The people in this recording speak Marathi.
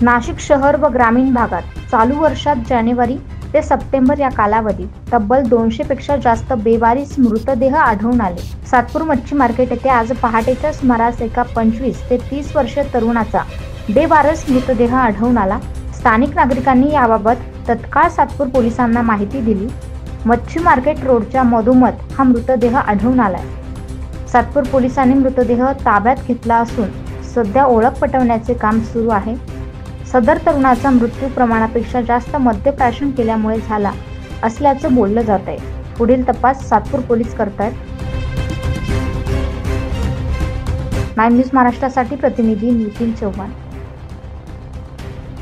नाशिक शहर व ग्रामीण भागात चालू वर्षात जानेवारी ते सप्टेंबर या कालावधीत तब्बल 200 पेक्षा जास्त बेवारीस मृतदेह आढळून आले। सातपूर मच्छी मार्केट येथे आज पहाटेच्या सुमारास एका 25 ते 30 वर्षीय तरुणाचा बेवारस मृतदेह आढळून आला। स्थानिक नागरिकांनी याबाबत तत्काळ सातपूर पोलिसांना माहिती दिली। मच्छी मार्केट रोडच्या मधोमध हा मृतदेह आढळून आलाय। सातपूर पोलिसांनी मृतदेह ताब्यात घेतला असून सध्या ओळख पटवण्याचे काम सुरू आहे। सदर तरुणाचा मृत्यू प्रमाणापेक्षा जास्त मद्यप्राशन केल्यामुळे झाला असल्याचं बोललं जात आहे। पुढील तपास सातपूर पोलीस करतायत। 9 न्यूज महाराष्ट्रासाठी प्रतिनिधी निखिल चव्हाण।